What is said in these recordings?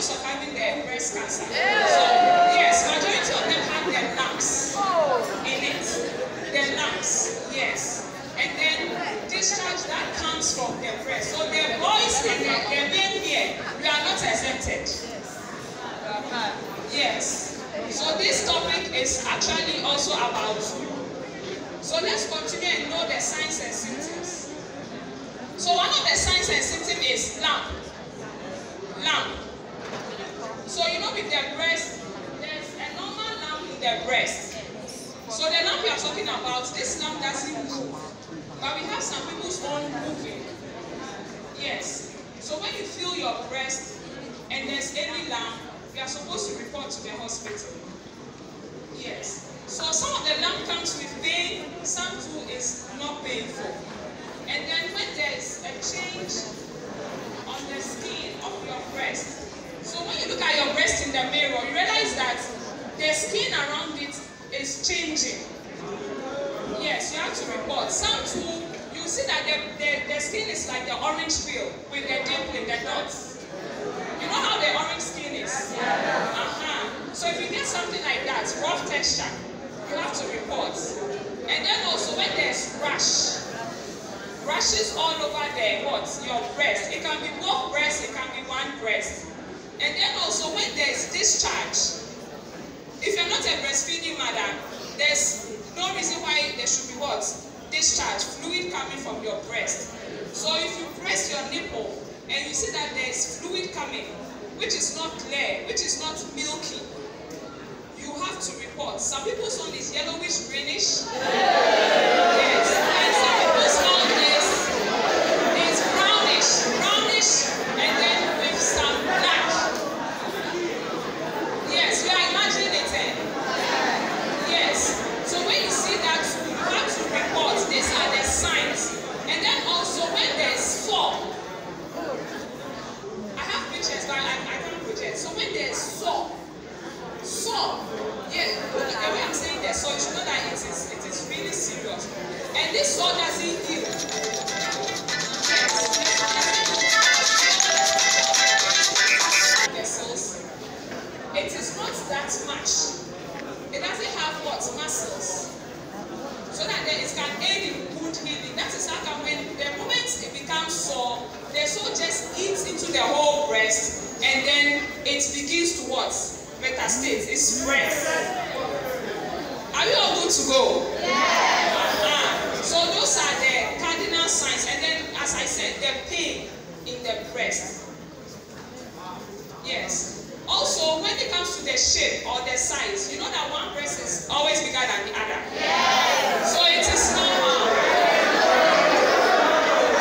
chance of having the breast cancer. So yes, majority of them have their lumps in it. The lumps, yes. And then discharge that comes from the breast. So the boys and the men here, we are not exempted. Yes. So this topic is actually also about you. So let's continue and know the signs and symptoms. So one of the signs and symptoms is lump. Lump. So you know with the breast, there's a normal lump in the breast. So the lump we are talking about, this lump doesn't move. But we have some people's own moving. Yes. So when you feel your breast and there's any lump, you are supposed to report to the hospital. Yes. So some of the lump comes with pain, some too is not painful. And then when there's a change on the skin of your breast, so when you look at your breast in the mirror, you realize that the skin around it is changing. Yes, you have to report. Some too, you see that the skin is like the orange peel with the dimple in the dots. You know how the orange skin is? So if you get something like that, rough texture, you have to report. And then also when there's rashes all over your breast. It can be both breasts, it can be one breast. And then also when there's discharge, if you're not a breastfeeding mother, there's no reason why there should be what? Discharge, fluid coming from your breast. So if you press your nipple and you see that there's fluid coming, which is not clear, which is not milky, you have to report. Some people's own is yellowish greenish. Yes. And some people's own is brownish, and then with some black. Yes, you are imagining it. Yes. So when you see that, you have to report. These are the signs. And then also when there's sore, I have pictures, but I can't project. So when there's sore, yeah, look at the way I'm saying there's sore, you should know that it is really serious. And this sore doesn't heal. Vessels. It is not that much. It doesn't have what? Muscles. So that it can aid in wound healing. That is how come when the moment it becomes sore, the sore just eats into the whole breast and then it begins to what? Metastate. It spreads. Are you all good to go? Yes. So those are the cardinal signs. And then, as I said, the pain in the breast. Yes. Also, when it comes to the shape or the size, you know that one breast is always bigger than the other. Yes. So it is normal.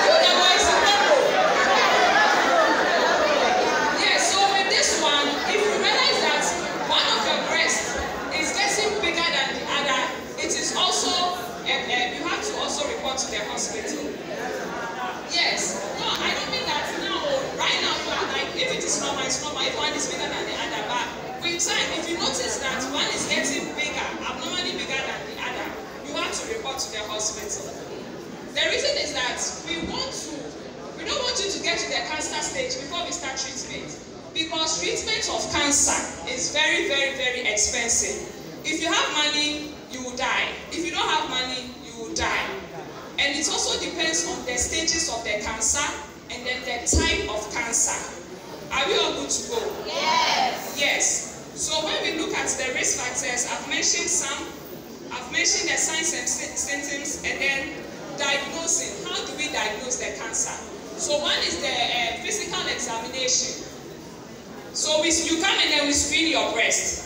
Otherwise, it's normal. Yes. So with this one, if you realize that one of your breasts is getting bigger than the other, it is also you have to also report to the hospital. Yes. No, I don't mean that now. Right now, you are like, if it is normal, it's normal. If one is bigger than the other, but with time, if you notice that one is getting bigger, abnormally bigger than the other, you have to report to the hospital. The reason is that we don't want you to get to the cancer stage before we start treatment. Because treatment of cancer is very, very, very expensive. If you have money, you will die. If you don't have money, you will die. And it also depends on the stages of the cancer and then the type of cancer. Are we all good to go? Yes. Yes. So when we look at the risk factors, I've mentioned some. I've mentioned the signs and symptoms, and then diagnosing. How do we diagnose the cancer? So one is the physical examination. So you come and then we screen your breast.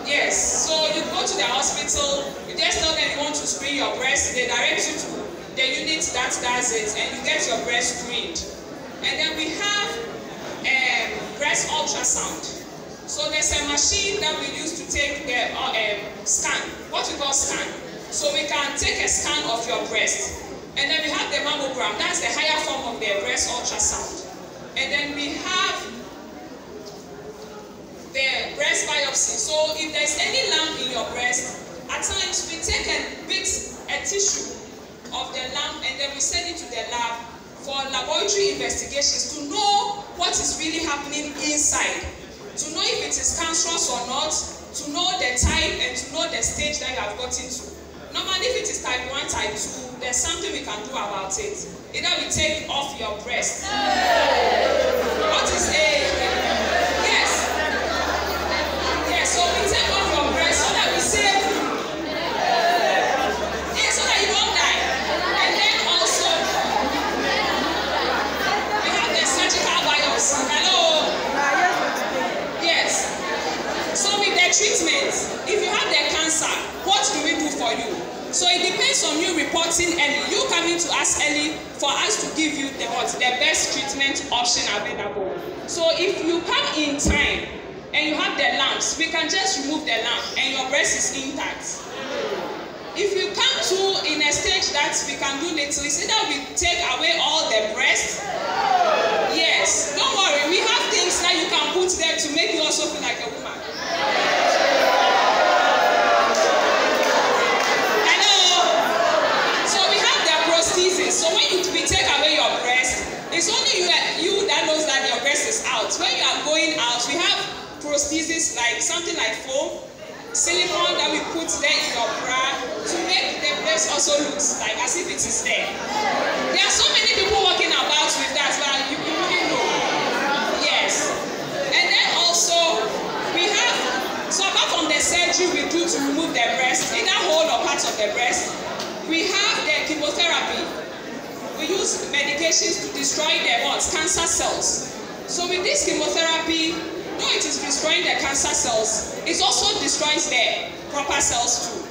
Yes. So you go to the hospital, you just tell them you want to screen your breast, they direct you to the unit that does it, and you get your breast screened. And then we have breast ultrasound. So there's a machine that we use to take the scan, what we call scan. So we can take a scan of your breast. And then we have the mammogram, that's the higher form of the breast ultrasound. And then we have the breast biopsy. So if there's any lump in your breast, at times we take a tissue of the lump and then we send it to the lab for laboratory laboratory investigations to know what is really happening inside, to know if it is cancerous or not, to know the type and to know the stage that you have gotten to. Normally, if it is type 1, type 2, there's something we can do about it. Either we take off your breast. What is A? Yes. Yes, so we take off your breast so that we save you. Yes, so that you don't die. And then also, we have the surgical biopsy. Hello? Yes. So with the treatment, if you have the cancer, what do we do for you? So it depends on you reporting early, you coming to us early for us to give you the best treatment option available. So if you come in time and you have the lumps, we can just remove the lump and your breast is intact. If you come to in a stage that we can do little, it's either we take away all the breast. Yes, don't worry, we have things that you can put there to make you also feel like a woman. So when we take away your breast, it's only you that knows that your breast is out. When you are going out, we have prosthesis like something like foam, silicone that we put there in your bra to make the breast also look like as if it is there. There are so many people walking about with that, but you wouldn't know. Yes. And then also, we have, so apart from the surgery we do to remove the breast, either whole or parts of the breast, we have the chemotherapy. We use medications to destroy the cancer cells. So with this chemotherapy, though it is destroying the cancer cells, it also destroys the proper cells too.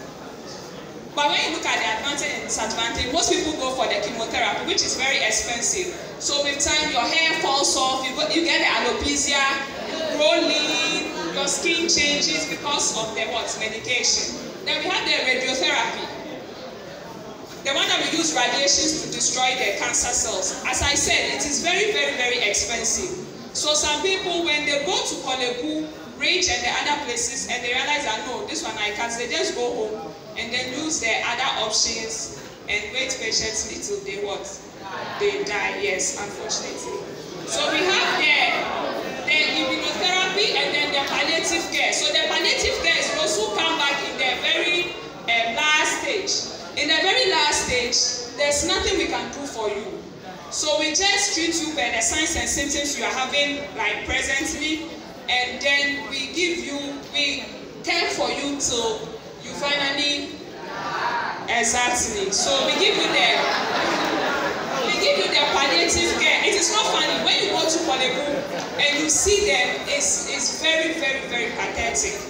But when you look at the advantage and disadvantage, most people go for the chemotherapy, which is very expensive. So with time, your hair falls off, you get the alopecia, you grow lean, your skin changes because of the medication. Then we have the radiotherapy. The one that we use radiations to destroy the cancer cells. As I said, it is very, very, very expensive. So some people, when they go to Korle Bu, Ridge and the other places, and they realize that no, this one I can't, they just go home and then use the other options and wait patiently till they They die, yes, unfortunately. So we have the immunotherapy and then the palliative care. So the palliative care is those who come back in the very last stage. In the very last stage, there's nothing we can do for you. So we just treat you by the signs and symptoms you are having like presently, and then we care for you till you finally, exactly. So we give you the palliative care. It is not funny when you go to Korle Bu and you see them. It's very, very, very pathetic.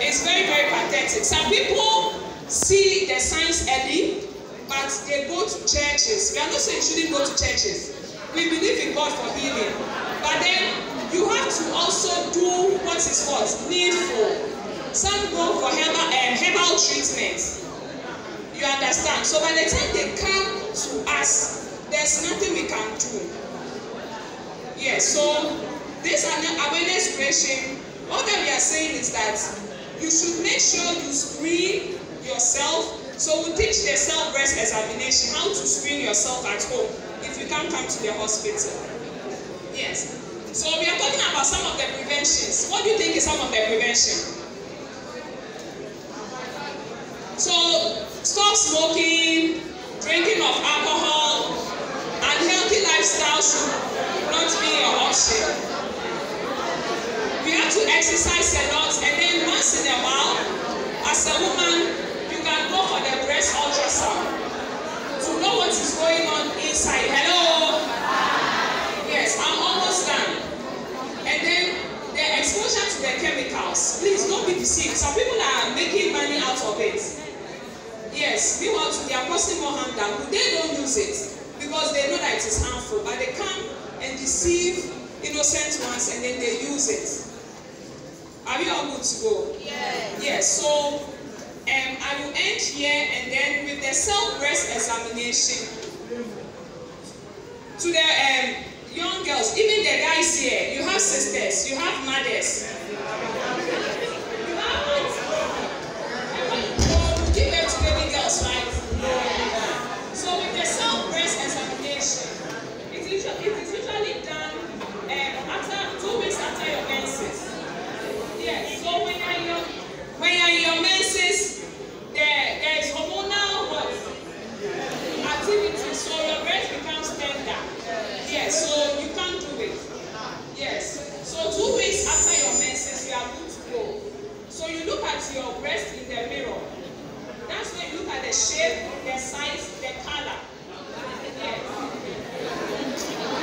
It's very, very pathetic. Some people see the signs early, but they go to churches. We are not saying you shouldn't go to churches. We believe in God for healing. But then you have to also do what is needful. Some go for herbal treatments. You understand? So by the time they come to us, there's nothing we can do. Yes, so this awareness creation, all that we are saying is that you should make sure you screen yourself. So we teach the self-breast examination, how to screen yourself at home if you can't come to the hospital. Yes. So we are talking about some of the preventions. What do you think is some of the prevention? So stop smoking, drinking of alcohol, unhealthy lifestyle should not be your option. We have to exercise a lot, and then once in a while, as a woman, you can go for the breast ultrasound to know what is going on inside. Hello? Yes, I'm almost done. And then the exposure to the chemicals. Please don't be deceived. Some people are making money out of it. Yes, meanwhile, they are causing more harm than good. They don't use it because they know that it is harmful, but they come and deceive innocent ones and then they use it. Are we all good to go? Yes. Yes, so I will end here, and then with the self-breast examination to the young girls, even the guys here, you have sisters, you have mothers. You have aunts. You give them to baby girls, right? So with the self-breast examination, it Yes, so you can't do it. Yes. So 2 weeks after your menses, you are good to go. So you look at your breast in the mirror. That's when you look at the shape, the size, the color. Yes.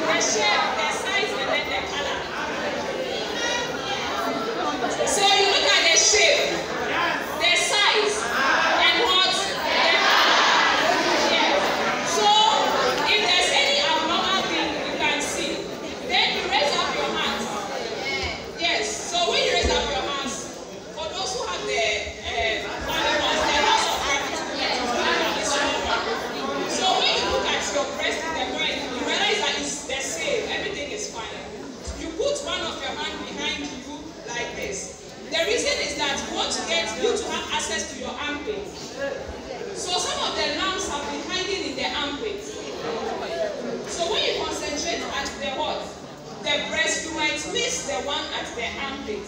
The shape, the size, and then the color. So you look at the shape, the size, and what? The color. Yes. So if there's any abnormal thing you can see, then you raise up your hands. Yes. So when you raise up your hands, for those who have the loss of gravity, so when you look at your breast in the mirror, you realize that it's the same. Everything is fine. You put one of your hand behind you like this. The reason is that we want to get you to have access to your armpit. So some of the lumps have been hiding in the armpit. So when you concentrate at the what? The breast, you might miss the one at the armpit.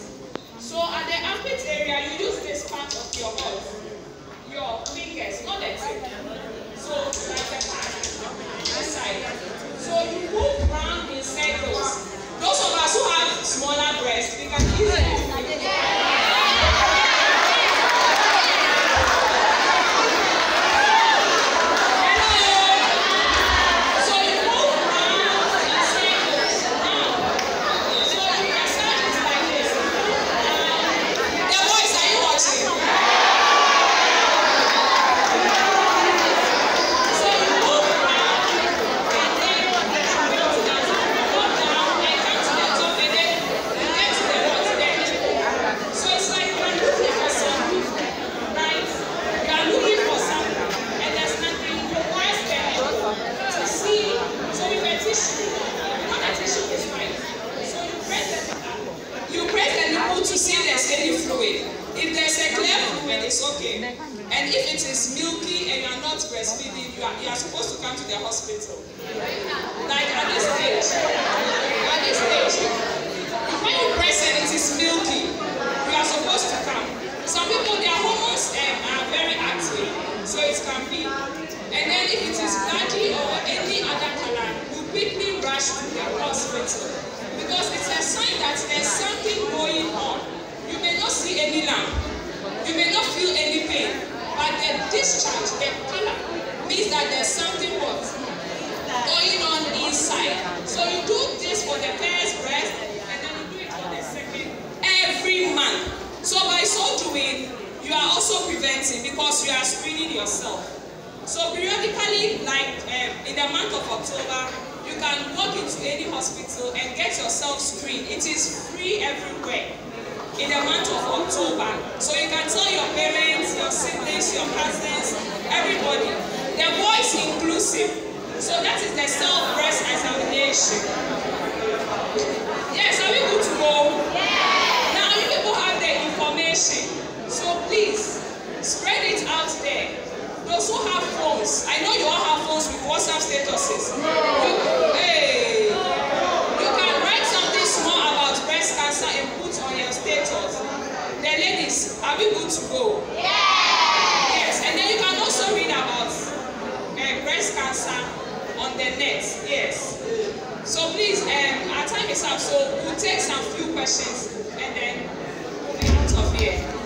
So at the armpit area, you use this part of your hand, your fingers, not the tip. So like the part, this side. So you move round in circles. Those of us who have smaller breasts, we can easily and if it is milky and you are not breastfeeding, you are supposed to come to the hospital. Like at this stage, when you breast and it is milky, you are supposed to come. Some people, their hormones are very active, so it can be. And then if it is bloody or any other color, you quickly rush to the hospital because it's a sign that there's something going on. You may not see any lump. You may not feel any pain, but the discharge, the color, means that there's something what? Going on inside. So you do this for the first breast, and then you do it for the second every month. So by so doing, you are also preventing because you are screening yourself. So periodically, like in the month of October, you can walk into any hospital and get yourself screened. It is free everywhere. In the month of October. So you can tell your parents, your siblings, your cousins, everybody. The boys inclusive. So that is the self-breast examination. Yes, are we good to go? Yeah. Now you people have the information. So please, spread it out there. Those who have phones, I know you all have phones with WhatsApp statuses. Hey! You can write something small about breast cancer and put on your status. The ladies, are we good to go? Yeah. Yes, and then you can also read about breast cancer on the net. Yes. So please, our time is up, so we'll take some few questions and then we'll be out of here.